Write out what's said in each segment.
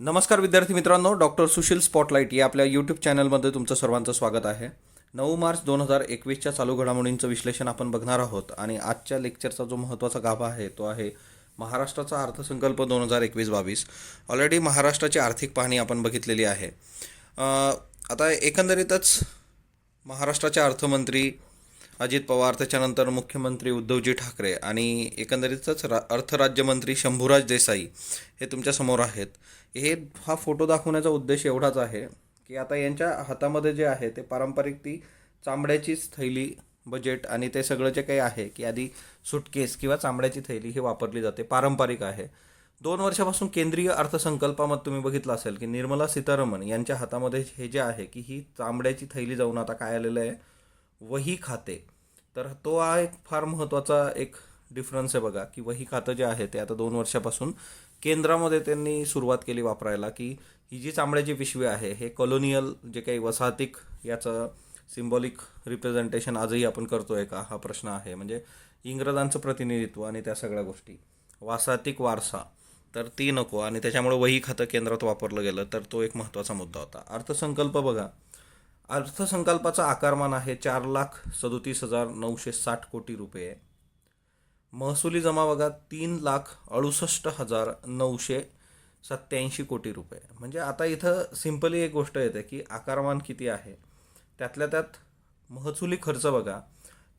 नमस्कार विद्यार्थी मित्रांनो, डॉक्टर सुशील स्पॉटलाईट या आपल्या यूट्यूब चॅनलमध्ये तुमचं सर्वांचं स्वागत आहे. 9 मार्च 2021च्या चालू घडामोडींचं विश्लेषण आपण बघणार आहोत आणि आजच्या लेक्चरचा जो महत्त्वाचा गाभा आहे तो आहे महाराष्ट्राचा अर्थसंकल्प 2021-22. ऑलरेडी महाराष्ट्राची आर्थिक पाहणी आपण बघितलेली आहे. आता एकंदरीतच महाराष्ट्राचे अर्थमंत्री अजित पवार, त्याच्यानंतर मुख्यमंत्री उद्धवजी ठाकरे आणि एकंदरीतच अर्थराज्यमंत्री शंभूराज देसाई हे तुमच्यासमोर आहेत. हा फोटो दाखवण्याचा उद्देश एवढाच आहे की आता यांच्या हातामध्ये जे आहे ते पारंपरिक ती चांबड्याचीच थैली बजेट आणि ते सगळं जे काही आहे की आधी सुटकेस किंवा चांबड्याची थैली ही वापरली जाते, पारंपरिक आहे. 2 वर्षापासून केंद्रीय अर्थसंकल्पामध्ये तुम्ही बघितलं असेल की निर्मला सीतारामन यांच्या हातामध्ये हे जे आहे की ही चांबड्याची थैली जाऊन आता काय आलेलं आहे, वही खाते. तर तो हा एक फार महत्त्वाचा एक डिफरन्स आहे बघा की वही खातं जे आहे ते आता 2 वर्षापासून केंद्रामध्ये त्यांनी सुरुवात केली वापरायला. की ही जी चांबड्याची पिशवी आहे हे कॉलोनियल जे काही वसाहतिक याचं सिम्बॉलिक रिप्रेझेंटेशन आजही आपण करतो आहे का, हा प्रश्न आहे. म्हणजे इंग्रजांचं प्रतिनिधित्व आणि त्या सगळ्या गोष्टी, वसाहतिक वारसा, तर ती नको आणि त्याच्यामुळे वही खातं केंद्रात वापरलं गेलं, तर तो एक महत्त्वाचा मुद्दा होता. अर्थसंकल्प बघा, अर्थसंकल्पाचा आकारमान आहे 4,37,960 कोटी रुपये. महसुली जमा बघा 3,68,987 कोटी रुपये. म्हणजे आता इथं सिंपली एक गोष्ट येते की आकारमान किती आहे, त्यातल्या त्यात महसुली खर्च बघा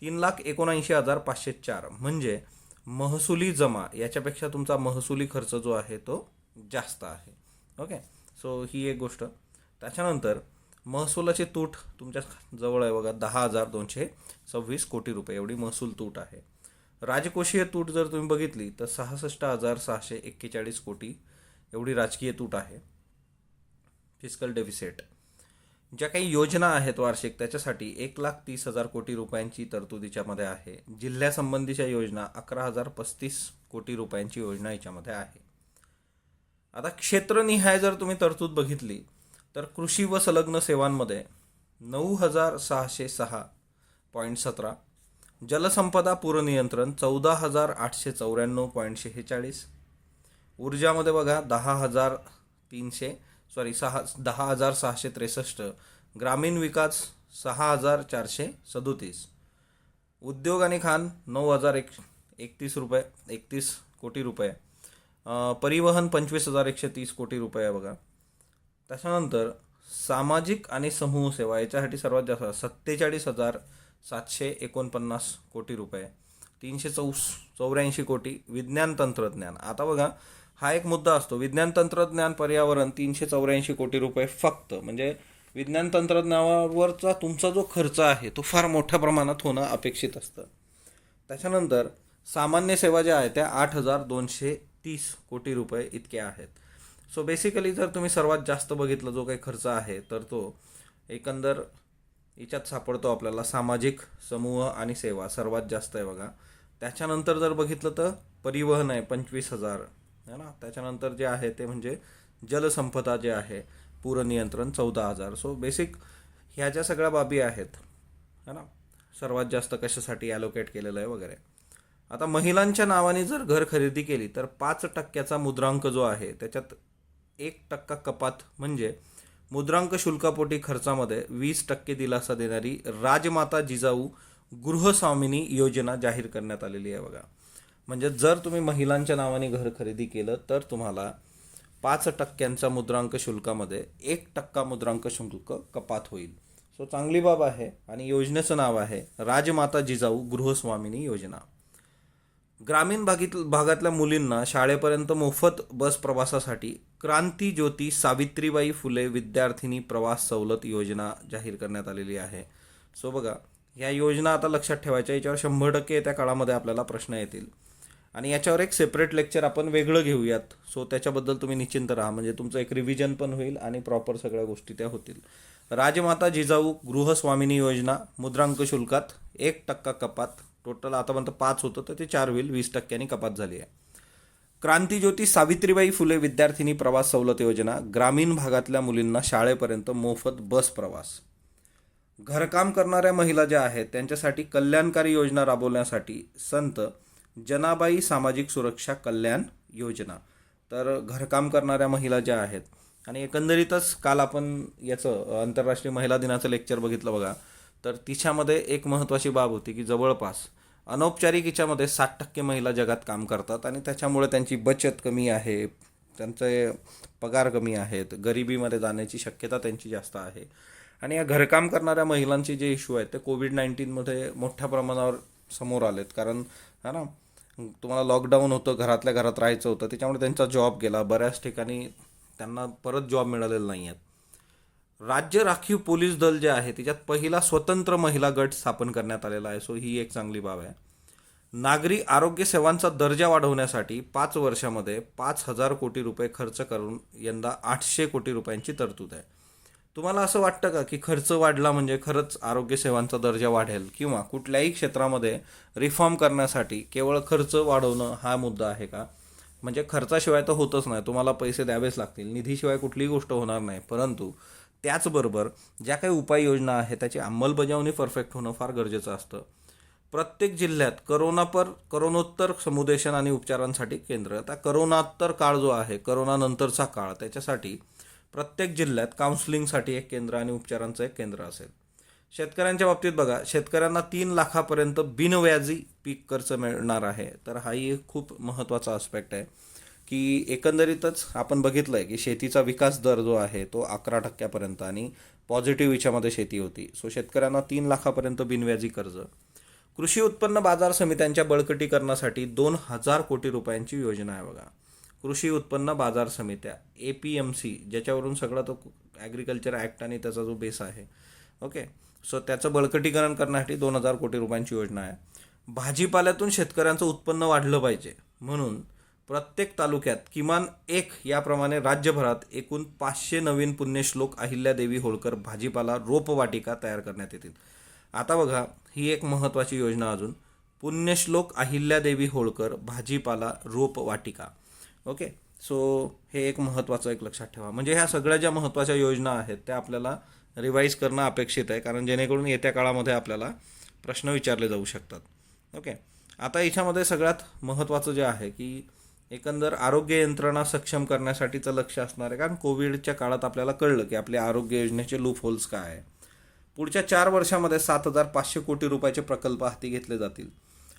3,79,504. म्हणजे महसुली जमा याच्यापेक्षा तुमचा महसुली खर्च जो आहे तो जास्त आहे. ओके, सो ही एक गोष्ट. त्याच्यानंतर महसुलाची तूट तुमच्या जवळ आहे बघा 10,226 कोटी रुपये एवढी महसूल तूट आहे. राजकोषीय तूट जर तुम्ही बघितली तर 66,641 कोटी एवढी राजकीय तूट आहे. फिस्कल डेफिसिट, ज्या काही योजना आहेत वार्षिक त्याच्यासाठी 1,30,000 कोटी रुपयांची तरतूद याच्यामध्ये आहे. जिल्ह्यासंबंधीच्या योजना 11,035 कोटी रुपयांची योजना याच्यामध्ये आहे. आता क्षेत्रनिहाय जर तुम्ही तरतूद बघितली तर कृषी व संलग्न सेवांमध्ये 9,606.17, जलसंपदा पूरनियंत्रण 14,894.46, ऊर्जामध्ये बघा 10,663, ग्रामीण विकास 6,437, उद्योग आणि खाण 9,031 कोटी रुपये, परिवहन 25,130 कोटी रुपये आहे बघा. त्याच्यानंतर सामाजिक आणि समूह सेवा याच्यासाठी सर्वात जास्त 47,749 कोटी रुपये, 384 कोटी. विज्ञान तंत्रज्ञान, आता बघा हा एक मुद्दा असतो, विज्ञान तंत्रज्ञान पर्यावरण 384 कोटी रुपये फक्त. म्हणजे विज्ञान तंत्रज्ञानावरचा तुमचा जो खर्च आहे तो फार मोठ्या प्रमाणात होणं अपेक्षित असतं. त्याच्यानंतर सामान्य सेवा ज्या आहेत त्या 8,230 कोटी रुपये इतक्या आहेत. सो बेसिकली जर तुम्ही सर्वात जास्त बघितलं जो काही खर्च आहे तर तो एकंदर याच्यात सापडतो आपल्याला सामाजिक समूह आणि सेवा सर्वात जास्त आहे बघा. त्याच्यानंतर जर बघितलं तर परिवहन आहे 25,000 है ना. त्याच्यानंतर जे आहे ते म्हणजे जलसंपदा जे आहे पूरनियंत्रण 14,000. सो बेसिक ह्या ज्या सगळ्या बाबी आहेत है ना, सर्वात जास्त कशासाठी ॲलोकेट केलेलं आहे वगैरे. आता महिलांच्या नावाने जर घर खरेदी केली तर 5% मुद्रांक जो आहे त्याच्यात 1% कपात, म्हणजे मुद्रांक शुल्कापोटी खर्चामध्ये 20% दिलासा देणारी राजमाता जिजाऊ गृहस्वामिनी योजना जाहीर करण्यात आलेली आहे बघा. म्हणजे जर तुम्ही महिलांच्या नावाने घर खरेदी केलं तर तुम्हाला 5% मुद्रांक शुल्कामध्ये 1% मुद्रांक शुल्क कपात होईल. सो चांगली बाब आहे आणि योजनेचं नाव आहे राजमाता जिजाऊ गृहस्वामिनी योजना. ग्रामीण भागातल्या मुलींना शाळेपर्यंत मोफत बस प्रवासासाठी क्रांती ज्योती सावित्रीबाई फुले विद्यार्थिनी प्रवास सवलत योजना जाहीर करण्यात आलेली आहे. सो बघा ह्या योजना आता लक्षात ठेवायच्या, याच्यावर 100% त्या काळामध्ये आपल्याला प्रश्न येतील आणि याच्यावर एक सेपरेट लेक्चर आपण वेगळं घेऊयात. सो त्याच्याबद्दल तुम्ही निश्चिंत राहा, म्हणजे तुमचं एक रिव्हिजन पण होईल आणि प्रॉपर सगळ्या गोष्टी त्या होतील. राजमाता जिजाऊ गृहस्वामिनी योजना, मुद्रांक शुल्कात 1% कपात, टोटल आतापर्यंत 5 होतं तर ते 4 होईल, 20% कपात झाली आहे. क्रांतीज्योती सावित्रीबाई फुले विद्यार्थिनी प्रवास सवलत योजना, ग्रामीण भागातल्या मुलींना शाळेपर्यंत मोफत बस प्रवास. घरकाम करणाऱ्या महिला ज्या आहेत त्यांच्यासाठी कल्याणकारी योजना राबवण्यासाठी संत जनाबाई सामाजिक सुरक्षा कल्याण योजना. तर घरकाम करणाऱ्या महिला ज्या आहेत, आणि एकंदरीतच काल आपण याचं आंतरराष्ट्रीय महिला दिनाचं लेक्चर बघितलं बघा, तर तिच्यामध्ये एक महत्त्वाची बाब होती की जवळपास अनौपचारिक हिच्यामध्ये 60% महिला जगात काम करतात आणि त्याच्यामुळे त्यांची बचत कमी आहे, त्यांचे पगार कमी आहेत, गरिबीमध्ये जाण्याची शक्यता त्यांची जास्त आहे. आणि या घरकाम करणाऱ्या महिलांचे जे इश्यू आहेत ते कोविड-19मध्ये मोठ्या प्रमाणावर समोर आलेत. कारण है ना, तुम्हाला लॉकडाऊन होतं, घरातल्या घरात राहायचं होतं, त्याच्यामुळे त्यांचा जॉब गेला, बऱ्याच ठिकाणी त्यांना परत जॉब मिळालेले नाही आहेत. राज्य राखीव पोलीस दल जे आहे त्याच्यात पहिला स्वतंत्र महिला गट स्थापन करण्यात आलेला आहे. सो ही एक चांगली बाब आहे. नागरी आरोग्य सेवांचा दर्जा वाढवण्यासाठी 5 वर्षामध्ये 5,000 कोटी रुपये खर्च करून यंदा 800 कोटी रुपयांची तरतूद आहे. तुम्हाला असं वाटतं का की खर्च वाढला म्हणजे खरंच आरोग्य सेवांचा दर्जा वाढेल, किंवा कुठल्याही क्षेत्रामध्ये रिफॉर्म करण्यासाठी केवळ खर्च वाढवणं हा मुद्दा आहे का? म्हणजे खर्चाशिवाय तर होतच नाही, तुम्हाला पैसे द्यावेच लागतील, निधीशिवाय कुठलीही गोष्ट होणार नाही. परंतु त्याचबरोबर ज्या काही उपाययोजना आहेत त्याची अंमलबजावणी परफेक्ट होणं फार गरजेचं असतं. प्रत्येक जिल्ह्यात करोनोत्तर समुदेशन आणि उपचारांसाठी केंद्र, आता करोनात्तर काळ जो आहे, करोनानंतरचा काळ, त्याच्यासाठी प्रत्येक जिल्ह्यात काउन्सिलिंगसाठी एक केंद्र आणि उपचारांचं एक केंद्र असेल. शेतकऱ्यांच्या बाबतीत बघा, शेतकऱ्यांना 3 लाखापर्यंत बिनव्याजी पीक कर्ज मिळणार आहे. तर हाही एक खूप महत्त्वाचा आस्पेक्ट आहे की एकंदरीतच आपण बघितलं आहे की शेतीचा विकास दर जो आहे तो 11% आणि पॉझिटिव्ह याच्यामध्ये शेती होती. सो शेतकऱ्यांना 3 लाखापर्यंत बिनव्याजी कर्ज. कृषी उत्पन्न बाजार समित्यांच्या बळकटीकरणासाठी 2,000 कोटी रुपयांची योजना आहे बघा. कृषी उत्पन्न बाजार समित्या, APMC, ज्याच्यावरून सगळं तो ॲग्रिकल्चर ॲक्ट आणि त्याचा जो बेस आहे, ओके. सो त्याचं बळकटीकरण करण्यासाठी 2,000 कोटी रुपयांची योजना आहे. भाजीपाल्यातून शेतकऱ्यांचं उत्पन्न वाढलं पाहिजे म्हणून प्रत्येक तालुक्यात किमान एक याप्रमाणे राज्यभरात एकूण 500 नवीन पुण्यश्लोक अहिल्यादेवी होळकर भाजीपाला रोपवाटिका तयार करण्यात येतील. आता बघा, ही एक महत्त्वाची योजना अजून, पुण्यश्लोक अहिल्यादेवी होळकर भाजीपाला रोपवाटिका, ओके. सो हे एक महत्त्वाचं एक लक्षात ठेवा. म्हणजे ह्या सगळ्या ज्या महत्त्वाच्या योजना आहेत त्या आपल्याला रिवाईज करणं अपेक्षित आहे, कारण जेणेकरून येत्या काळामध्ये आपल्याला प्रश्न विचारले जाऊ शकतात, ओके. आता याच्यामध्ये सगळ्यात महत्त्वाचं जे आहे की एकंदर आरोग्य यंत्रणा सक्षम करण्यासाठीचं लक्ष असणार आहे. कारण कोविडच्या काळात आपल्याला कळलं की आपल्या आरोग्य योजनेचे लूप होल्स काय आहे. पुढच्या 4 वर्षामध्ये 7,500 कोटी रुपयाचे प्रकल्प हाती घेतले जातील.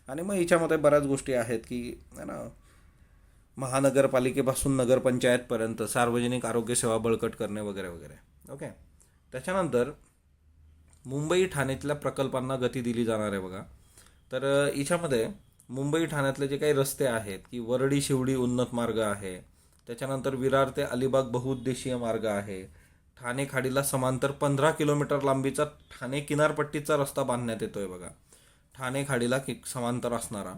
आणि मग याच्यामध्ये बऱ्याच गोष्टी आहेत की है ना, महानगरपालिकेपासून नगरपंचायतपर्यंत सार्वजनिक आरोग्य सेवा बळकट करणे वगैरे वगैरे, ओके. त्याच्यानंतर मुंबई ठाण्यातल्या प्रकल्पांना गती दिली जाणार आहे बघा. तर याच्यामध्ये मुंबई ठाण्यातले जे काही रस्ते आहेत की वरळी शिवडी उन्नत मार्ग आहे, त्याच्यानंतर विरार ते अलिबाग बहुउद्देशीय मार्ग आहे, ठाणे खाडीला समांतर 15 किलोमीटर लांबीचा ठाणे किनारपट्टीचा रस्ता बांधण्यात येतोय बघा, ठाणे खाडीला समांतर असणारा.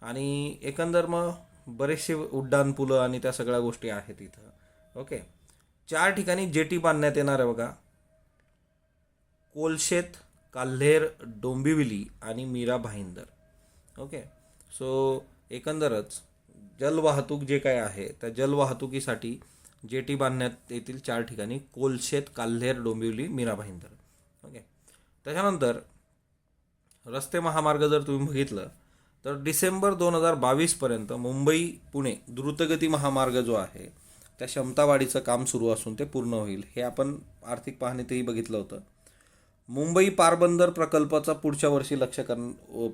आणि एकंदर मग बरेचसे उड्डाण पुलं आणि त्या सगळ्या गोष्टी आहेत इथं, ओके. 4 ठिकाणी जेटी बांधण्यात येणार आहे बघा, कोलशेत, काल्हेर, डोंबिवली आणि मीरा भाईंदर, ओके. सो एकंदरच जलवाहतूक जे काय आहे त्या जलवाहतुकीसाठी जेटी बांधण्यात येतील 4 ठिकाणी, कोलशेत, काल्हेर, डोंबिवली, मीरा भाईंदर, ओके. त्याच्यानंतर रस्ते महामार्ग जर तुम्ही बघितलं तर डिसेंबर 2022पर्यंत मुंबई पुणे द्रुतगती महामार्ग जो आहे त्या क्षमतावाढीचं काम सुरू असून ते पूर्ण होईल. हे आपण आर्थिक पाहणीतही बघितलं होतं. मुंबई पारबंदर प्रकल्पाचा पुढच्या वर्षी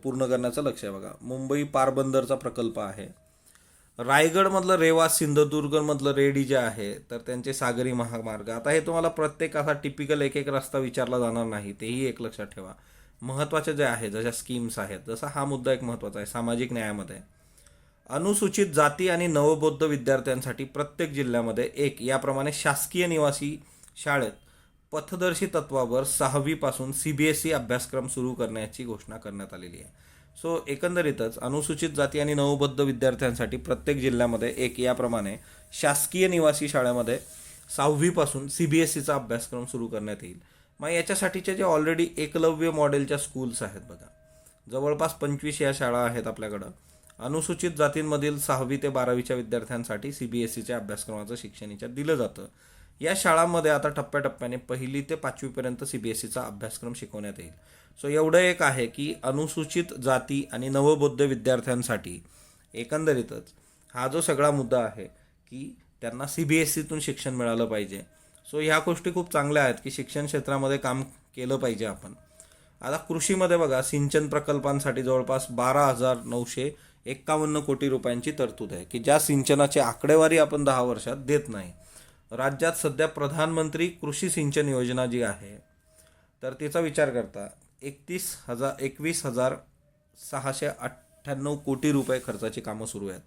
पूर्ण करण्याचं लक्ष आहे बघा. मुंबई पारबंदरचा प्रकल्प आहे. रायगडमधलं रेवा, सिंधुदुर्गमधलं रेडी जे आहे तर त्यांचे सागरी महामार्ग. आता हे तुम्हाला प्रत्येक असा टिपिकल एक रस्ता विचारला जाणार नाही, तेही एक लक्षात ठेवा. महत्त्वाचे जे आहे जशा स्कीम्स आहेत, जसा हा मुद्दा एक महत्त्वाचा आहे सामाजिक न्यायामध्ये. अनुसूचित जाती आणि नवबौद्ध विद्यार्थ्यांसाठी प्रत्येक जिल्ह्यामध्ये एक याप्रमाणे शासकीय निवासी शाळेत पथदर्शी तत्वावर 6वी पासून CBSE अभ्यासक्रम सुरू करण्याची घोषणा करण्यात आलेली आहे. सो एकंदरीतच अनुसूचित जाती आणि नवबौद्ध विद्यार्थ्यांसाठी प्रत्येक जिल्ह्यामध्ये एक याप्रमाणे शासकीय निवासी शाळेमध्ये 6वी पासून CBSEचा अभ्यासक्रम सुरू करण्यात येईल. मग याच्यासाठीचे जे ऑलरेडी एकलव्य मॉडेलच्या स्कूल्स आहेत बघा, जवळपास 25 या शाळा आहेत आपल्याकडं. अनुसूचित जातींमधील 6वी ते 12वीच्या विद्यार्थ्यांसाठी CBSEच्या अभ्यासक्रमाचं शिक्षण याच्यात दिलं जातं. या शाळांमध्ये आता टप्प्याटप्प्याने 1ली ते 5वीपर्यंत CBSEचा अभ्यासक्रम शिकवण्यात येईल. सो एवढं एक आहे की अनुसूचित जाती आणि नवबौद्ध विद्यार्थ्यांसाठी एकंदरीतच हा जो सगळा मुद्दा आहे की त्यांना CBSEतून शिक्षण मिळालं पाहिजे. सो ह्या गोष्टी खूप चांगल्या आहेत की शिक्षण क्षेत्रामध्ये काम केलं पाहिजे आपण. आता कृषीमध्ये बघा, सिंचन प्रकल्पांसाठी जवळपास 12,951 कोटी रुपयांची तरतूद आहे की ज्या सिंचनाची आकडेवारी आपण 10 वर्षात देत नाही. राज्यात सध्या प्रधानमंत्री कृषी सिंचन योजना जी आहे तर तिचा विचार करता 21,698 कोटी रुपये खर्चाची कामं सुरू आहेत.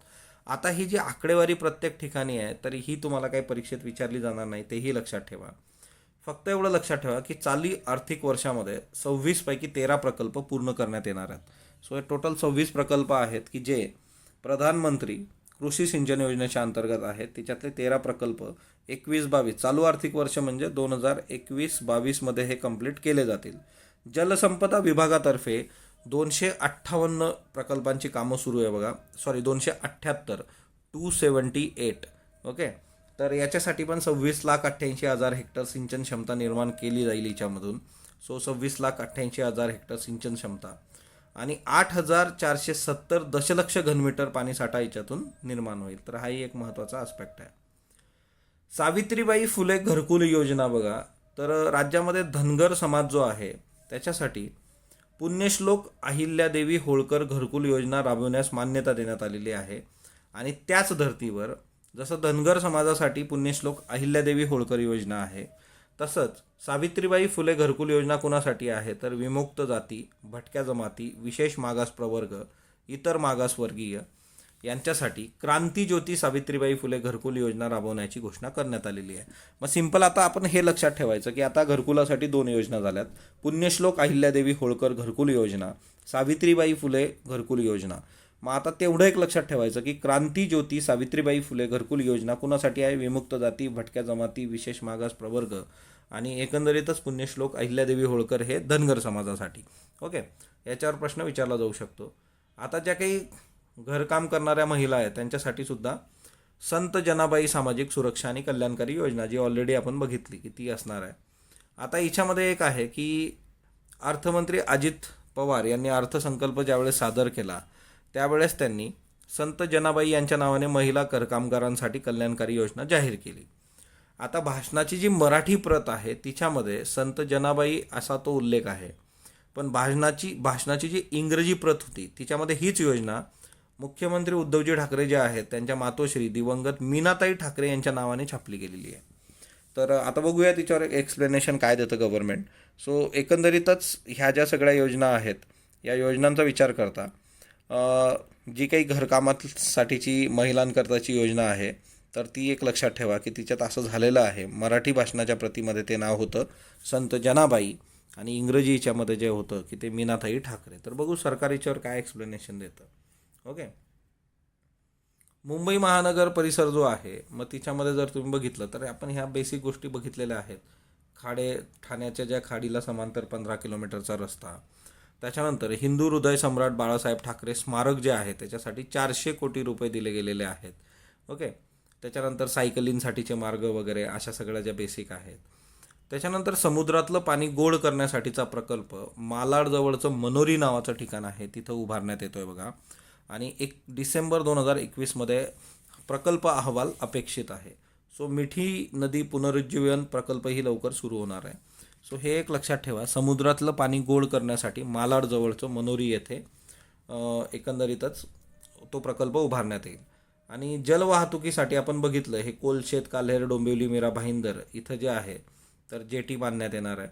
आता ही जी आकडेवारी प्रत्येक ठिकाणी आहे तरी ही तुम्हाला काही परीक्षेत विचारली जाणार नाही, तेही लक्षात ठेवा. फक्त एवढं लक्षात ठेवा की चालू आर्थिक वर्षामध्ये 26 पैकी 13 प्रकल्प पूर्ण करण्यात येणार आहेत. सो हे टोटल 26 प्रकल्प आहेत की जे प्रधानमंत्री कृषी सिंचन योजनेच्या अंतर्गत आहेत. त्याच्यातले 13 प्रकल्प 21-22 चालू आर्थिक वर्ष म्हणजे 2021-22 हे कंप्लीट केले जातील. जलसंपदा विभागातर्फे 258 प्रकल्पांची कामं सुरू आहे बघा. 278. ओके. तर याच्यासाठी पण 26,88,000 हेक्टर सिंचन क्षमता निर्माण केली जाईल याच्यामधून. सो 26,88,000 हेक्टर सिंचन क्षमता आणि 8,470 दशलक्ष घनमीटर पाणीसाठा याच्यातून निर्माण होईल. तर हाही एक महत्त्वाचा आस्पेक्ट आहे. सावित्रीबाई फुले घरकुल योजना बघा, तर राज्यामध्ये धनगर समाज जो आहे त्याच्यासाठी पुण्यश्लोक अहिल्यादेवी होळकर घरकुल योजना राबवण्यास मान्यता देण्यात आलेली आहे. आणि त्याच धर्तीवर जसं धनगर समाजासाठी पुण्यश्लोक अहिल्यादेवी होळकर योजना आहे, तसंच सावित्रीबाई फुले घरकुल योजना कोणासाठी आहे तर विमुक्त जाती, भटक्या जमाती, विशेष मागास प्रवर्ग, इतर मागासवर्गीय यांच्यासाठी क्रांतीज्योती सावित्रीबाई फुले घरकुल योजना राबवण्याची घोषणा करण्यात आलेली आहे. मग सिंपल आता आपण हे लक्षात ठेवायचं की आता घरकुलासाठी 2 योजना झाल्यात, पुण्यश्लोक अहिल्यादेवी होळकर घरकुल योजना, सावित्रीबाई फुले घरकुल योजना. मग आता तेवढं एक लक्षात ठेवायचं की क्रांतीज्योती सावित्रीबाई फुले घरकुल योजना कुणासाठी आहे, विमुक्त जाती, भटक्या जमाती, विशेष मागास प्रवर्ग आणि एकंदरीतच पुण्यश्लोक अहिल्यादेवी होळकर हे धनगर समाजासाठी. ओके, याच्यावर प्रश्न विचारला जाऊ शकतो. आता ज्या काही घरकाम करणाऱ्या महिला आहेत त्यांच्यासाठी सुद्धा संत जनाबाई सामाजिक सुरक्षा आणि कल्याणकारी योजना, जी ऑलरेडी आपण बघितली की ती असणार आहे. आता याच्यामध्ये एक आहे की अर्थमंत्री अजित पवार यांनी अर्थसंकल्प ज्यावेळेस सादर केला त्यावेळेस त्यांनी संत जनाबाई यांच्या नावाने महिला घरकामगारांसाठी कल्याणकारी योजना जाहीर केली. आता भाषणाची जी मराठी प्रत आहे तिच्यामध्ये संत जनाबाई असा तो उल्लेख आहे, पण भाषणाची जी इंग्रजी प्रत होती तिच्यामध्ये हीच योजना मुख्यमंत्री उद्धवजी ठाकरे जे आहेत त्यांच्या मातोश्री दिवंगत मीनाताई ठाकरे यांच्या नावाने छापली गेलेली आहे. तर आता बघूया तिच्यावर एक्सप्लेनेशन काय देतं गव्हर्नमेंट. सो एकंदरीतच ह्या ज्या सगळ्या योजना आहेत या योजनांचा विचार करता जी काही घरकामासाठीची महिलांकरताची योजना आहे तर ती एक लक्षात ठेवा की तिच्यात असं झालेलं आहे. मराठी भाषणाच्या प्रतीमध्ये ते नाव होतं संत जनाबाई आणि इंग्रजीच्यामध्ये जे होतं की ते मीनाताई ठाकरे. तर बघू सरकार याच्यावर काय एक्सप्लेनेशन देतं. ओके. मुंबई महानगर परिसर जो आहे मग तिच्यामध्ये जर तुम्ही बघितलं तर आपण ह्या बेसिक गोष्टी बघितलेल्या आहेत. ठाण्याच्या ज्या खाडीला समांतर 15 किलोमीटरचा रस्ता, त्याच्यानंतर हिंदू हृदय सम्राट बाळासाहेब ठाकरे स्मारक जे आहे त्याच्यासाठी 400 कोटी रुपये दिले गेलेले आहेत. ओके. त्याच्यानंतर सायकलिंगसाठीचे मार्ग वगैरे अशा सगळ्या ज्या बेसिक आहेत. त्याच्यानंतर समुद्रातलं पाणी गोड करण्यासाठीचा प्रकल्प मालाडजवळचं मनोरी नावाचं ठिकाण आहे तिथं उभारण्यात येतो आहे बघा. आणि 1 डिसेंबर 2021 प्रकल्प अहवाल अपेक्षित आहे. सो मिठी नदी पुनरुज्जीवन प्रकल्पही लवकर सुरू होणार आहे. सो हे एक लक्षात ठेवा, समुद्रातलं पाणी गोड करण्यासाठी मालाडजवळचं मनोरी येथे एकंदरीतच तो प्रकल्प उभारण्यात येईल. आणि जलवाहतुकीसाठी आपण बघितलं हे कोलशेत, काल्हेर, डोंबिवली, मीरा भाईंदर इथं जे आहे तर जेटी बांधण्यात येणार आहे.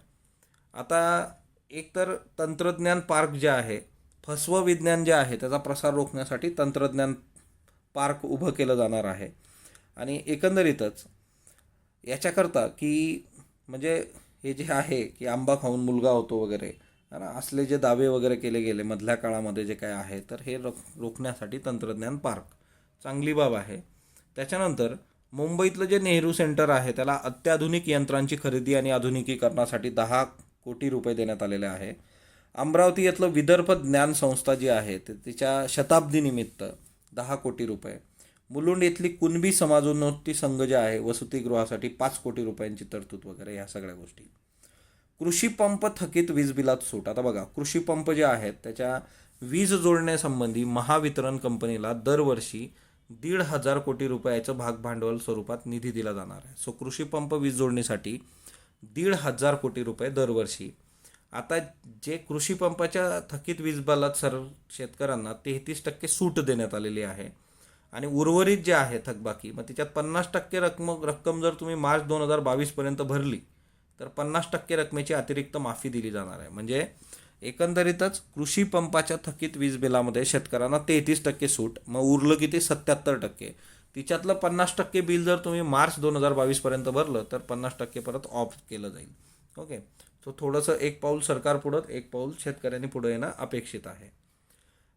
आता एकतर तंत्रज्ञान पार्क जे आहे, फसवं विज्ञान जे आहे त्याचा प्रसार रोखण्यासाठी तंत्रज्ञान पार्क उभं केलं जाणार आहे. आणि एकंदरीतच याच्याकरता की म्हणजे हे जे आहे की आंबा खाऊन मुलगा होतो वगैरे असले जे दावे वगैरे केले गेले मधल्या काळामध्ये जे काय आहे तर हे रोखण्यासाठी तंत्रज्ञान पार्क चांगली बाब आहे. त्याच्यानंतर मुंबईतलं जे नेहरू सेंटर आहे त्याला अत्याधुनिक यंत्रांची खरेदी आणि आधुनिकीकरणासाठी 10 कोटी रुपये देण्यात आलेले आहे. अमरावती येथलं विदर्भ ज्ञान संस्था जी आहे तिच्या शताब्दीनिमित्त 10 कोटी रुपये. मुलुंड येथली कुणबी समाजोन्नती संघ जे आहे वसतिगृहासाठी 5 कोटी रुपयांची तरतूद वगैरे ह्या सगळ्या गोष्टी. कृषी पंप थकीत वीज बिलात सूट. आता बघा कृषी पंप जे आहेत त्याच्या वीज जोडण्यासंबंधी महावितरण कंपनीला दरवर्षी 1,500 कोटी रुपयाचं भाग भांडवल स्वरूपात निधी दिला जाणार आहे. सो कृषी पंप वीज जोडणीसाठी 1,500 कोटी रुपये दरवर्षी. आता जे कृषी पंपाच्या थकीत वीज बिलात सर्व शेतकऱ्यांना 33% सूट देण्यात आलेली आहे आणि उर्वरित जे आहे थकबाकी, मग त्याच्यात 50% रक्कम जर तुम्ही मार्च 2022 भरली तर 50% रकमेची अतिरिक्त माफी दिली जाणार आहे. म्हणजे एकंदरीतच कृषी पंपाच्या थकीत वीज बिलामध्ये शेतकऱ्यांना 33% सूट, मग उरलं किती 77%. तिच्यातलं 50% बिल जर तुम्ही मार्च 2022 भरलं तर 50% परत ऑफ केलं जाईल. ओके, सो थोडंसं एक पाऊल सरकार पुढं, एक पाऊल शेतकऱ्यांनी पुढे येणं अपेक्षित आहे.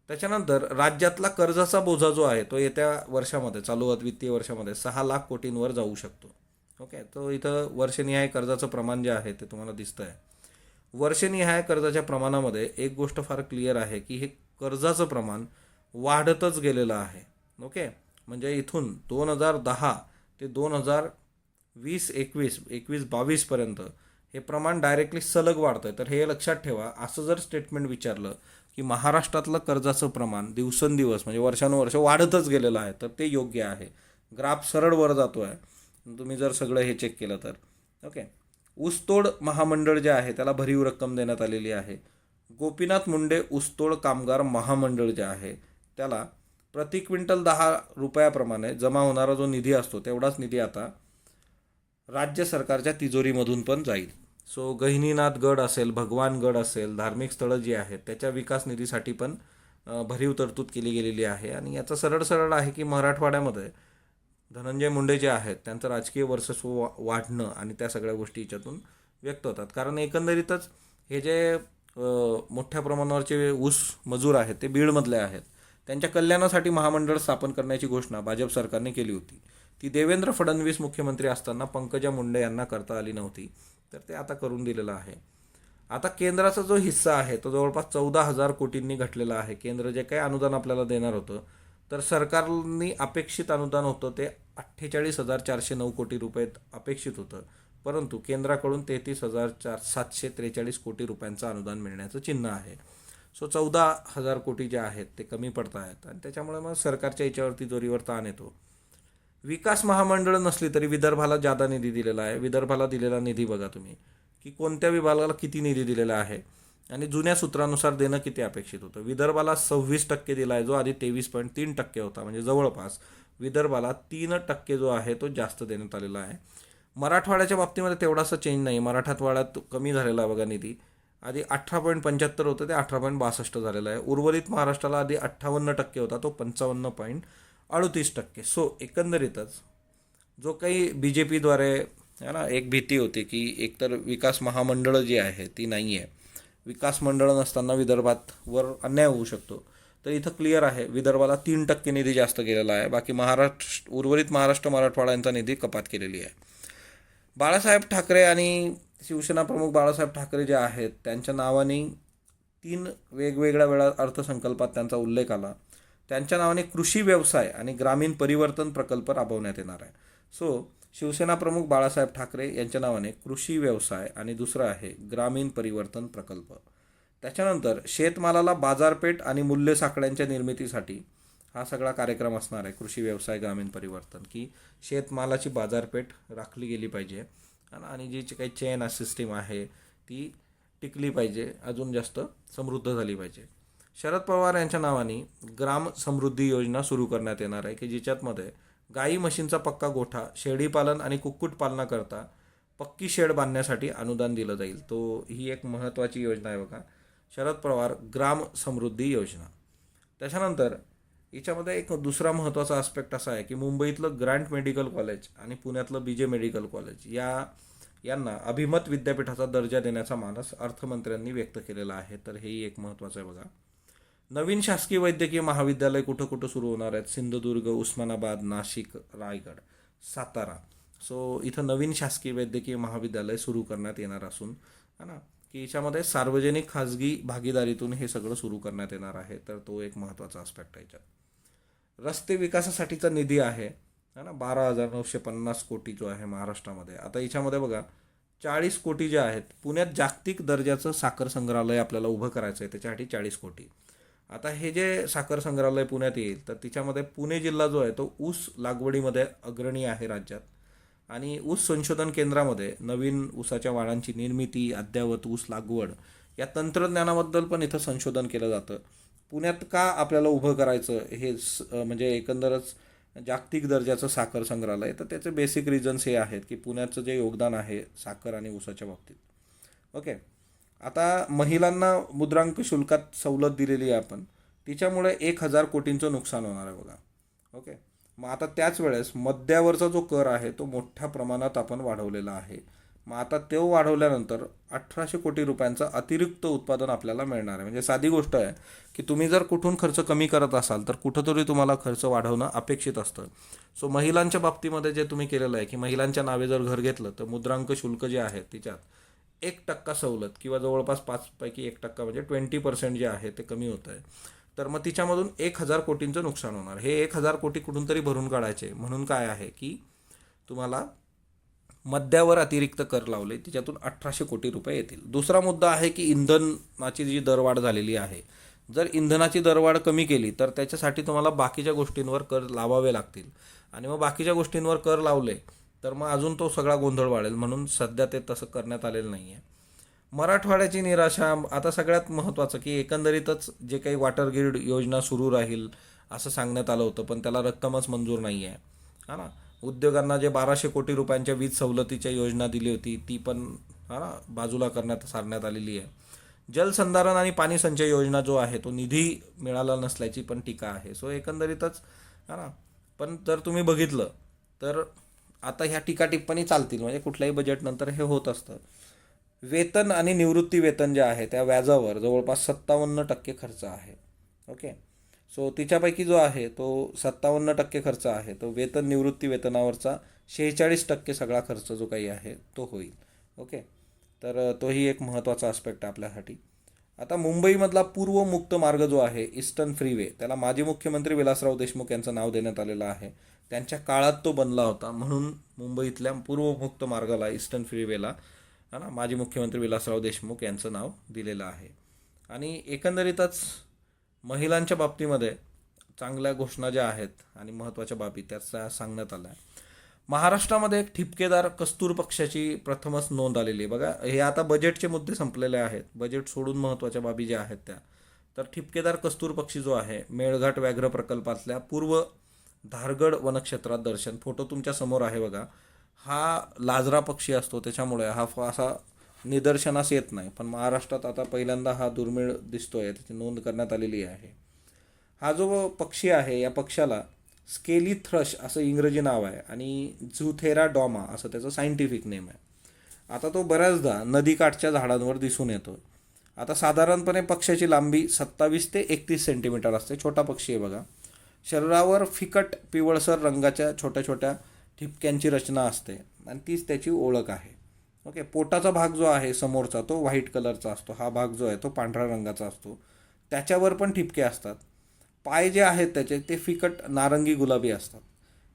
त्याच्यानंतर राज्यातला कर्जाचा बोजा जो आहे तो येत्या वर्षामध्ये, चालू वित्तीय वर्षामध्ये 6 लाख कोटींवर जाऊ शकतो. ओके, तो इथं वर्षनिहाय कर्जाचं प्रमाण जे आहे ते तुम्हाला दिसतं आहे. वर्षनिहाय कर्जाच्या प्रमाणामध्ये एक गोष्ट फार क्लिअर आहे की हे कर्जाचं प्रमाण वाढतच गेलेलं आहे. ओके, म्हणजे इथून 2010 ते 2020-21-22 हे प्रमाण डायरेक्टली सलग वाढतं आहे. तर हे लक्षात ठेवा. असं जर स्टेटमेंट विचारलं की महाराष्ट्रातलं कर्जाचं प्रमाण दिवसेंदिवस म्हणजे वर्षानुवर्ष वाढतच गेलेलं आहे तर ते योग्य आहे. ग्राफ सरळ वर जातो आहे तुम्ही जर सगळं हे चेक केलं तर. ओके, ऊसतोड महामंडळ जे आहे त्याला भरीव रक्कम देण्यात आलेली आहे. गोपीनाथ मुंडे ऊसतोड कामगार महामंडळ जे आहे त्याला प्रति क्विंटल 10 रुपयाप्रमाणे जमा होणारा जो निधी असतो तेवढाच निधी आता राज्य सरकारच्या तिजोरीमधून पण जाईल. सो गहिनीनाथ गड असेल, भगवान गड असेल, धार्मिक स्थळं जी आहेत त्याच्या विकास निधीसाठी पण भरीव तरतूद केली गेलेली आहे. आणि याचं सरळ सरळ आहे की मराठवाड्यामध्ये धनंजय मुंडे जे आहेत त्यांचं राजकीय वर्चस्व वाढणं आणि त्या सगळ्या गोष्टी याच्यातून व्यक्त होतात. कारण एकंदरीतच हे जे मोठ्या प्रमाणावरचे ऊस मजूर आहेत ते बीडमधले आहेत. त्यांच्या कल्याणासाठी महामंडळ स्थापन करण्याची घोषणा भाजप सरकारने केली होती. ती देवेंद्र फडणवीस मुख्यमंत्री असताना पंकजा मुंडे यांना करता आली नव्हती, तर ते आता करून दिलेलं आहे. आता केंद्राचा जो हिस्सा आहे तो जवळपास 14,000 कोटींनी घटलेला आहे. केंद्र जे काही अनुदान आपल्याला देणार होतं तर सरकारनी अपेक्षित अनुदान होतं ते 48,409 कोटी रुपये अपेक्षित होतं, परंतु केंद्राकडून 33,743 कोटी रुपयांचं अनुदान मिळण्याचं चिन्ह आहे. सो 14,000 कोटी जे आहेत ते कमी पडत आहेत आणि त्याच्यामुळे मग सरकारच्या याच्यावरती जोरीवर ताण येतो. विकास महामंडळ नसली तरी विदर्भाला जादा निधी दिलेला आहे. विदर्भाला दिलेला निधी बघा तुम्ही की कोणत्या विभागाला किती निधी दिलेला आहे आणि जुन्या सूत्रानुसार देणं किती अपेक्षित होतं. विदर्भाला 26% दिला आहे जो आधी 23.3% होता, म्हणजे जवळपास विदर्भाला 3% जो आहे तो जास्त देण्यात आलेला आहे. मराठवाड्याच्या बाबतीमध्ये तेवढासा चेंज नाही. मराठवाड्यात कमी झालेला आहे बघा निधी. आधी 18.75 होतं ते 18.62 झालेलं आहे. उर्वरित महाराष्ट्राला आधी 58% होता तो 55.38%. सो एकंदरीतच जो काही BJPद्वारे है ना एक भीती होती की एकतर विकास महामंडळं जी आहे ती नाही आहे, विकास मंडळ नसताना विदर्भात वर अन्याय होऊ शकतो, तर इथं क्लिअर आहे विदर्भाला 3% निधी जास्त गेलेला आहे. बाकी उर्वरित महाराष्ट्र मराठवाडा यांचा निधी कपात केलेली आहे. बाळासाहेब ठाकरे आणि शिवसेना प्रमुख बाळासाहेब ठाकरे जे आहेत त्यांच्या नावाने 3 वेगवेगळ्या वेळा अर्थसंकल्पात त्यांचा उल्लेख आला. त्यांच्या नावाने कृषी व्यवसाय आणि ग्रामीण परिवर्तन प्रकल्प राबवण्यात येणार आहे. सो शिवसेना प्रमुख बाळासाहेब ठाकरे यांच्या नावाने कृषी व्यवसाय आणि दुसरं आहे ग्रामीण परिवर्तन प्रकल्प. त्याच्यानंतर शेतमालाला बाजारपेठ आणि मूल्य साखळ्यांच्या निर्मितीसाठी हा सगळा कार्यक्रम असणार आहे. कृषी व्यवसाय ग्रामीण परिवर्तन की शेतमालाची बाजारपेठ राखली गेली पाहिजे आणि जी काही चेन सिस्टीम आहे ती टिकली पाहिजे, अजून जास्त समृद्ध झाली पाहिजे. शरद पवार यांच्या नावाने ग्राम समृद्धी योजना सुरू करण्यात येणार आहे की जिच्यामध्ये गाई म्हशींचा पक्का गोठा, शेळीपालन आणि कुक्कुटपालनाकरता पक्की शेड बांधण्यासाठी अनुदान दिलं जाईल. ही एक महत्त्वाची योजना आहे बघा, शरद पवार ग्राम समृद्धी योजना. त्याच्यानंतर याच्यामध्ये एक दुसरा महत्त्वाचा आस्पेक्ट असा आहे की मुंबईतलं ग्रँट मेडिकल कॉलेज आणि पुण्यातलं BJ मेडिकल कॉलेज यांना अभिमत विद्यापीठाचा दर्जा देण्याचा मानस अर्थमंत्र्यांनी व्यक्त केलेला आहे. तर हेही एक महत्त्वाचं आहे बघा. नवीन शासकीय वैद्यकीय महाविद्यालय कुठं कुठं सुरू होणार आहेत? सिंधुदुर्ग, उस्मानाबाद, नाशिक, रायगड, सातारा. सो इथं नवीन शासकीय वैद्यकीय महाविद्यालय सुरू करण्यात येणार असून है ना की याच्यामध्ये सार्वजनिक खाजगी भागीदारीतून हे सगळं सुरू करण्यात येणार आहे. तर तो एक महत्त्वाचा आस्पेक्ट आहे याच्यात. रस्ते विकासासाठीचा निधी आहे ना 12,950 कोटी जो आहे महाराष्ट्रामध्ये. आता याच्यामध्ये बघा 40 कोटी जे आहेत पुण्यात जागतिक दर्जाचं साखर संग्रहालय आपल्याला उभं करायचं आहे, त्याच्यासाठी 40 कोटी. आता हे जे साखर संग्रहालय पुण्यात येईल तर तिच्यामध्ये पुणे जिल्हा जो आहे तो ऊस लागवडीमध्ये अग्रणी आहे राज्यात. आणि ऊस संशोधन केंद्रामध्ये नवीन ऊसाच्या वाणांची निर्मिती, अद्ययावत ऊस लागवड या तंत्रज्ञानाबद्दल पण इथं संशोधन केलं जातं. पुण्यात का आपल्याला उभं करायचं हे म्हणजे एकंदरच जागतिक दर्जाचं साखर संग्रहालय, तर त्याचे बेसिक रिझन्स हे आहेत की पुण्याचं जे योगदान आहे साखर आणि ऊसाच्या बाबतीत. ओके. आता महिलांना मुद्रांक शुल्कात सवलत दिलेली आहे आपण, तिच्यामुळे 1,000 कोटींचं नुकसान होणार आहे बघा. ओके. मग आता त्याच वेळेस मद्यावरचा जो कर आहे तो मोठ्या प्रमाणात आपण वाढवलेला आहे. मग आता तो वाढवल्यानंतर 1,800 कोटी रुपयांचं अतिरिक्त उत्पादन आपल्याला मिळणार आहे. म्हणजे साधी गोष्ट आहे की तुम्ही जर कुठून खर्च कमी करत असाल तर कुठंतरी तुम्हाला खर्च वाढवणं अपेक्षित असतं. सो महिलांच्या बाबतीमध्ये जे तुम्ही केलेलं आहे की महिलांच्या नावे जर घर घेतलं तर मुद्रांक शुल्क जे आहे तिच्यात 1% सवलत किंवा जवळपास 5 पैकी 1% म्हणजे 20% जे आहे ते कमी होतं आहे. तर मग तिच्यामधून 1,000 कोटींचं नुकसान होणार. हे 1,000 कोटी कुठून तरी भरून काढायचे म्हणून काय आहे की तुम्हाला मद्यावर अतिरिक्त कर लावले, तिच्यातून 1,800 कोटी रुपये येतील. दुसरा मुद्दा आहे की इंधनाची जी दरवाढ झालेली आहे, जर इंधनाची दरवाढ कमी केली तर त्याच्यासाठी तुम्हाला बाकीच्या गोष्टींवर कर लावावे लागतील. आणि मग बाकीच्या गोष्टींवर कर लावले तर मग अजून तो सगळा गोंधळ वाढेल. म्हणून सध्या ते तसं करण्यात आलेलं नाही आहे. मराठवाड्याची निराशा आता सगळ्यात महत्त्वाचं की एकंदरीतच जे काही वॉटर ग्रीड योजना सुरू राहील असं सांगण्यात आलं होतं, पण त्याला रक्कमच मंजूर नाही आहे. हा ना. उद्योगांना जे 1,200 कोटी रुपयांच्या वीज सवलतीच्या योजना दिली होती ती पण हा ना बाजूला सारण्यात आलेली आहे. जलसंधारण आणि पाणी संचय योजना जो आहे तो निधी मिळाला नसल्याची पण टीका आहे. सो एकंदरीतच हा ना. पण जर तुम्ही बघितलं तर आता ह्या टीका टिप्पणी चालतील, म्हणजे कुठल्याही बजेटनंतर हे होत असतं. वेतन आणि निवृत्ती वेतन जे आहे त्या व्याजावर जवळपास 57% खर्च आहे. ओके. सो तिच्यापैकी जो आहे तो 57% खर्च आहे तो वेतन निवृत्ती वेतनावरचा 46% सगळा खर्च जो काही आहे तो होईल. ओके. तर तोही एक महत्त्वाचा आस्पेक्ट आहे आपल्यासाठी. आता मुंबईमधला पूर्व मुक्त मार्ग जो आहे ईस्टर्न फ्रीवे, त्याला माजी मुख्यमंत्री विलासराव देशमुख यांचं नाव देण्यात आलेलं आहे. त्यांच्या काळात तो बनला होता म्हणून मुंबईतल्या पूर्व मुक्त मार्गाला ईस्टर्न फ्रीवेला हा ना माजी मुख्यमंत्री विलासराव देशमुख यांचं नाव दिलेलं आहे. आणि एकंदरीतच महिलांच्या बाबतीमध्ये चांगल्या घोषणा ज्या आहेत आणि महत्त्वाच्या बाबी त्याचा सांगण्यात आल्या आहे. महाराष्ट्रामध्ये एक ठिपकेदार कस्तूर पक्षाची प्रथमच नोंद आलेली आहे बघा. हे आता बजेटचे मुद्दे संपलेले आहेत, बजेट सोडून महत्त्वाच्या बाबी ज्या आहेत त्या. तर ठिपकेदार कस्तूर पक्षी जो आहे मेळघाट व्याघ्र प्रकल्पातल्या पूर्व धारगड वनक्षेत्रात दर्शन. फोटो तुमच्या समोर आहे बघा. हा लाजरा पक्षी असतो त्याच्यामुळे हा असा निदर्शनास येत नाही, पण महाराष्ट्रात आता पहिल्यांदा हा दुर्मिळ दिसतोय, त्याची नोंद करण्यात आलेली आहे. हा जो पक्षी आहे या पक्षाला स्केली थ्रश असं इंग्रजी नाव आहे आणि झुथेरा डॉमा असं त्याचं सायंटिफिक नेम आहे. आता तो बऱ्याचदा नदीकाठच्या झाडांवर दिसून येतो. आता साधारणपणे पक्ष्याची लांबी 27 ते 31 सेंटीमीटर असते. छोटा पक्षी आहे बघा. शरीरावर फिकट पिवळसर रंगाच्या छोट्या छोट्या ठिपक्यांची रचना असते आणि तीच त्याची ओळख आहे. ओके. पोटाचा भाग जो आहे समोरचा तो व्हाईट कलरचा असतो, हा भाग जो आहे तो पांढऱ्या रंगाचा असतो. त्याच्यावर पण ठिपके असतात. पाय जे आहेत त्याचे ते फिकट नारंगी गुलाबी असतात.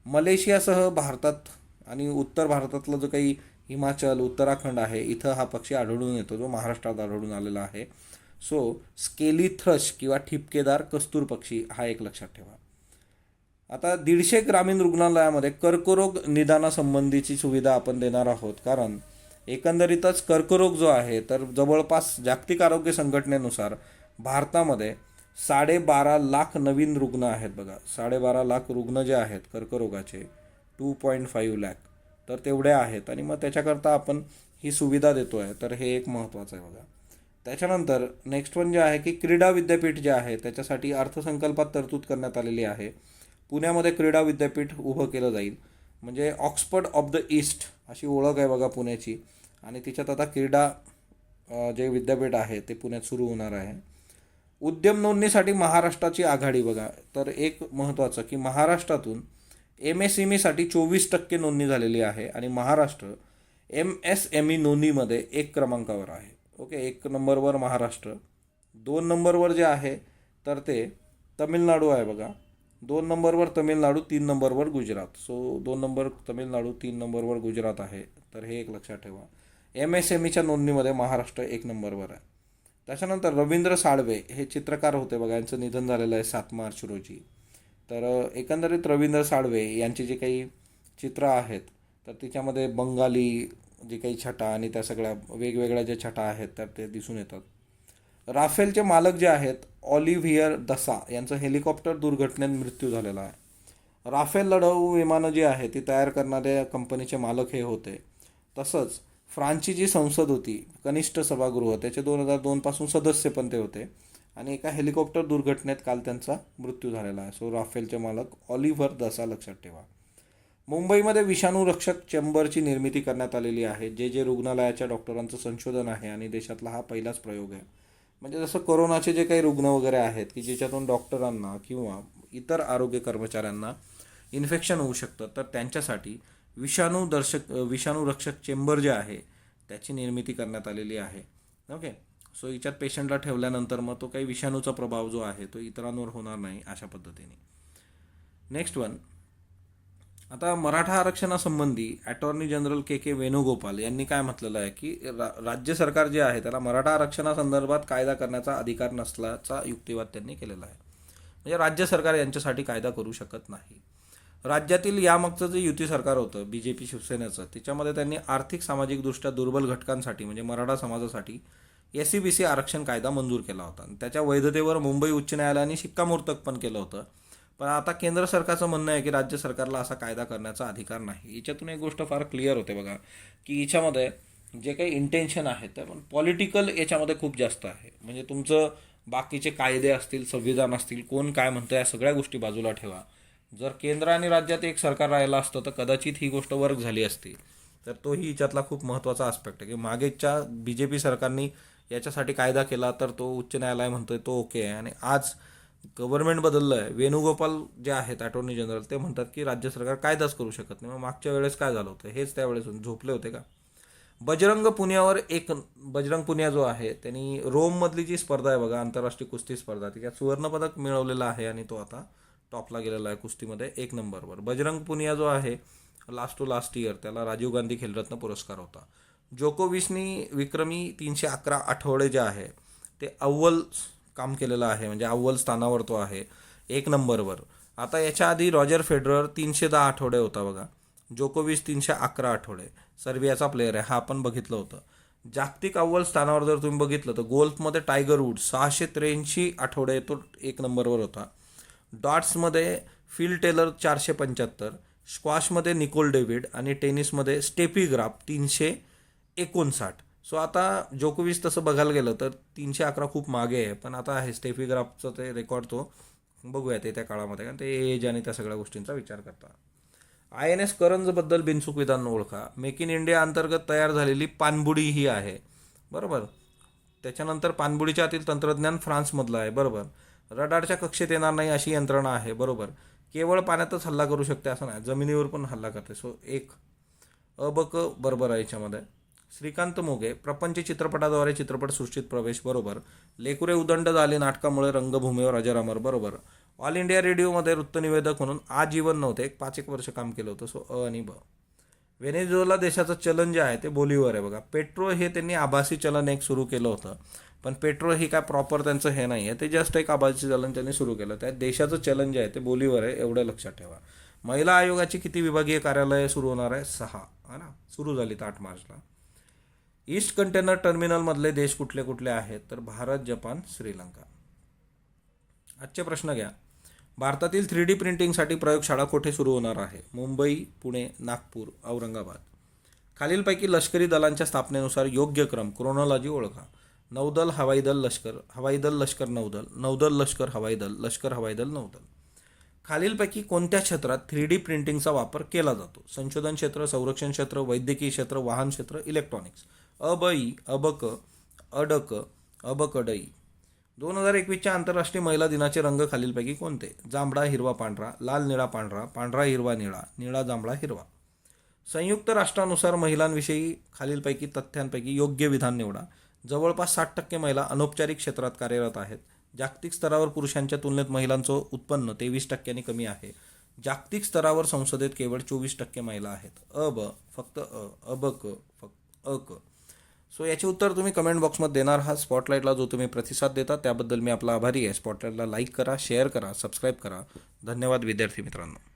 मलेशियासह भारतात आणि उत्तर भारतातलं जो काही हिमाचल उत्तराखंड आहे इथं हा पक्षी आढळून येतो, जो महाराष्ट्रात आढळून आलेला आहे. सो स्केली थ्रश किंवा ठिपकेदार कस्तूर पक्षी हा एक लक्षात ठेवा. आता 150 ग्रामीण रुग्णालयामध्ये कर्करोग निदानासंबंधीची सुविधा आपण देणार आहोत, कारण एकंदरीतच कर्करोग जो आहे तर जवळपास जागतिक आरोग्य संघटनेनुसार भारतामध्ये 12.5 लाख नवीन रुग्ण आहेत बघा. 12.5 लाख रुग्ण जे आहेत कर्करोगाचे 2.5 लाख तर तेवढे आहेत आणि मग त्याच्याकरता आपण ही सुविधा देतो आहे, तर हे एक महत्त्वाचं आहे बघा. त्याच्यानंतर नेक्स्ट वन जे आहे की क्रीडा विद्यापीठ जे आहे त्याच्यासाठी अर्थसंकल्पात तरतूद करण्यात आलेली आहे. पुण्यामध्ये क्रीडा विद्यापीठ उभं केलं जाईल, म्हणजे ऑक्सफर्ड ऑफ द ईस्ट अशी ओळख आहे बघा पुण्याची. आणि तिच्यात आता क्रीडा जे विद्यापीठ आहे ते पुण्यात सुरू होणार आहे. उद्यम नोंदणीसाठी महाराष्ट्राची आघाडी बघा. तर एक महत्त्वाचं की महाराष्ट्रातून MSMEसाठी 24% नोंदणी झालेली आहे आणि महाराष्ट्र MSME नोंदणीमध्ये 1 क्रमांकावर आहे. ओके. 1 नंबरवर महाराष्ट्र, 2 नंबरवर जे आहे तर ते तमिळनाडू आहे बघा. 2 नंबरवर तमिळनाडू, 3 नंबरवर गुजरात. सो 2 नंबर तमिळनाडू, 3 नंबरवर गुजरात आहे, तर हे एक लक्षात ठेवा. MSMEच्या नोंदणीमध्ये महाराष्ट्र 1 नंबरवर आहे. त्याच्यानंतर रवींद्र साळवे हे चित्रकार होते बघा, यांचं निधन झालेलं आहे 7 मार्च रोजी. तर एकंदरीत रवींद्र साळवे यांची जी काही चित्र आहेत तर तिच्यामध्ये बंगाली जी काही छटा आणि त्या सगळ्या वेगवेगळ्या ज्या छटा आहेत तर ते दिसून येतात. राफेलचे मालक जे आहेत ऑलिव्हियर दसा यांचं हेलिकॉप्टर दुर्घटनेत मृत्यू झालेला आहे. राफेल लढाऊ विमानं जी आहे ती तयार करणाऱ्या कंपनीचे मालक हे होते. तसंच फ्रान्सची जी संसद होती कनिष्ठ सभागृह त्याचे 2002 सदस्य पण ते होते आणि एका हेलिकॉप्टर दुर्घटनेत काल त्यांचा मृत्यू झालेला आहे. सो राफेलचे मालक ऑलिव्हर दसा लक्षात ठेवा. मुंबईमध्ये विषाणूरक्षक चेंबरची निर्मिती करण्यात आलेली आहे. जे रुग्णालयाच्या डॉक्टरांचं संशोधन आहे आणि देशातला हा पहिलाच प्रयोग आहे. म्हणजे जसं कोरोनाचे जे काही रुग्ण वगैरे आहेत की ज्याच्यातून डॉक्टरांना किंवा इतर आरोग्य कर्मचाऱ्यांना इन्फेक्शन होऊ शकतं तर त्यांच्यासाठी विषाणूरक्षक चेंबर जे आहे त्याची निर्मिती करण्यात आलेली आहे. ओके. सो याच्यात पेशंटला ठेवल्यानंतर मग तो काही विषाणूचा प्रभाव जो आहे तो इतरांवर होणार नाही अशा पद्धतीने. नेक्स्ट वन, आता मराठा आरक्षणासंबंधी अटॉर्नी जनरल के वेणुगोपाल यांनी काय म्हटलेलं आहे की राज्य सरकार जे आहे त्याला मराठा आरक्षणासंदर्भात कायदा करण्याचा अधिकार नसल्याचा युक्तिवाद त्यांनी केलेला आहे. म्हणजे राज्य सरकार यांच्यासाठी कायदा करू शकत नाही. राज्यातील यामागचं जे युती सरकार होतं BJP शिवसेनेचं त्याच्यामध्ये त्यांनी आर्थिक सामाजिकदृष्ट्या दुर्बल घटकांसाठी म्हणजे मराठा समाजासाठी SC-BC आरक्षण कायदा मंजूर केला होता आणि त्याच्या वैधतेवर मुंबई उच्च न्यायालयाने शिक्कामोर्तब पण केलं होतं. पण आता केंद्र सरकारचं म्हणणं आहे की राज्य सरकारला असा कायदा करण्याचा अधिकार नाही. याच्यातून एक गोष्ट फार क्लिअर होते बघा की याच्यामध्ये जे काही इंटेन्शन आहे ते पण पॉलिटिकल याच्यामध्ये खूप जास्त आहे. म्हणजे तुमचं बाकीचे कायदे असतील संविधान असतील कोण काय म्हणतं या सगळ्या गोष्टी बाजूला ठेवा. जर केंद्र आणि राज्यात एक सरकार राहिलं असतं तर कदाचित ही गोष्ट वर्क झाली असती. तर तोही याच्यातला खूप महत्त्वाचा आस्पेक्ट आहे की मागेच्या BJP सरकारने याच्यासाठी कायदा केला तर तो उच्च न्यायालय म्हणतोय तो ओके आहे आणि आज गव्हर्नमेंट बदललं आहे. वेणुगोपाल जे आहेत अटॉर्नी जनरल ते म्हणतात की राज्य सरकार कायदाच करू शकत नाही. मग मागच्या वेळेस काय झालं होतं हेच त्यावेळेस झोपले होते का? बजरंग पुनिया जो आहे त्यांनी रोममधली जी स्पर्धा आहे बघा आंतरराष्ट्रीय कुस्ती स्पर्धा त्यात सुवर्णपदक मिळवलेलं आहे आणि तो आता टॉपला गेलेला आहे कुस्तीमध्ये 1 नंबरवर. बजरंग पुनिया जो आहे लास्ट टू लास्ट इयर त्याला राजीव गांधी खेलरत्न पुरस्कार होता. जोकोविचनी विक्रमी 311 आठवडे जे आहे ते अव्वल काम केलेलं आहे म्हणजे अव्वल स्थानावर तो आहे 1 नंबरवर. आता याच्या आधी रॉजर फेडरर 310 आठवडे होता बघा. जोकोविच 311 आठवडे. सर्बियाचा प्लेअर आहे हा आपण बघितलं होतं. जागतिक अव्वल स्थानावर जर तुम्ही बघितलं तर गोल्फमध्ये टायगर वुड्स 683 आठवडे तो 1 नंबरवर होता. डॉट्समध्ये फिल टेलर 475, स्क्वॉशमध्ये निकोल डेव्हिड आणि टेनिसमध्ये स्टेफी ग्राफ 359. सो आता जोकोविच तसं बघायला गेलं तर 311 खूप मागे आहे. पण आता आहे स्टेफी ग्राफचं ते रेकॉर्ड तो बघूया ते त्या काळामध्ये कारण ते एज आणि त्या सगळ्या गोष्टींचा विचार करता. INS करंजबद्दल बिनचूक विधान ओळखा. मेक इन इंडिया अंतर्गत तयार झालेली पाणबुडी ही आहे बरोबर. त्याच्यानंतर पाणबुडीच्या आतील तंत्रज्ञान फ्रान्समधलं आहे बरोबर. रडारच्या कक्षेत येणार नाही अशी यंत्रणा आहे बरोबर. केवळ पाण्यातच हल्ला करू शकते असं नाही जमिनीवर पण हल्ला करते. सो एक अबक बरोबर आहे याच्यामध्ये. श्रीकांत मोघे प्रपंच चित्रपटाद्वारे चित्रपटसृष्टीत प्रवेश बरोबर. लेकुरे उदंड झाले नाटकामुळे रंगभूमीवर अजरामर बरोबर. ऑल इंडिया रेडिओमध्ये वृत्तनिवेदक म्हणून आजीवन नव्हते 5 वर्ष काम केलं होतं. सो अ आणि ब. व्हेनेझुएला देशाचं चलन जे आहे ते बोलिव्हर आहे बघा. पेट्रो हे त्यांनी आभासी चलन एक सुरू केलं होतं पण पेट्रो ही काय प्रॉपर त्यांचं हे नाही आहे ते जस्ट एक आभासी चलन त्यांनी सुरू केलं. त्या देशाचं चलन जे आहे ते बोलिव्हर आहे एवढं लक्षात ठेवा. महिला आयोगाची किती विभागीय कार्यालय सुरू होणार आहे? 6 है ना. सुरू झाली तर 8 मार्चला. ईस्ट कंटेनर टर्मिनलमधले देश कुठले कुठले आहेत तर भारत, जपान, श्रीलंका. आजचे प्रश्न घ्या. भारतातील 3D प्रिंटिंगसाठी प्रयोगशाळा कुठे सुरू होणार आहे? मुंबई, पुणे, नागपूर, औरंगाबाद. खालीलपैकी लष्करी दलांच्या स्थापनेनुसार योग्य क्रम क्रोनॉलॉजी ओळखा. नौदल, हवाई दल, लष्कर, हवाई दल, लष्कर, नौदल, नौदल, लष्कर, हवाई दल, लष्कर, हवाई दल, नौदल. खालीलपैकी कोणत्या क्षेत्रात 3D प्रिंटिंगचा वापर केला जातो? संशोधन क्षेत्र, संरक्षण क्षेत्र, वैद्यकीय क्षेत्र, वाहन क्षेत्र, इलेक्ट्रॉनिक्स. अबई, अबक, अडक, अबकडई. 2021च्या आंतरराष्ट्रीय महिला दिनाचे रंग खालीलपैकी कोणते? जांभळा, हिरवा, पांढरा, लाल, निळा, पांढरा, पांढरा, हिरवा, निळा, निळा, जांभळा, हिरवा. संयुक्त राष्ट्रानुसार महिलांविषयी खालीलपैकी तथ्यांपैकी योग्य विधान निवडा. जवळपास 60% महिला अनौपचारिक क्षेत्रात कार्यरत आहेत. जागतिक स्तरावर पुरुषांच्या तुलनेत महिलांचं उत्पन्न 23% कमी आहे. जागतिक स्तरावर संसदेत केवळ 24% महिला आहेत. अ ब फक्त अ, अबक फक्त अक. सो याचे उत्तर तुम्ही कमेंट बॉक्समध्ये देणार आहात. स्पॉटलाईटला जो तुम्ही प्रतिसाद देता त्याबद्दल मी आपला आभारी आहे. स्पॉटलाईटला लाईक करा, शेअर करा, सबस्क्राईब करा. धन्यवाद विद्यार्थी मित्रांनो.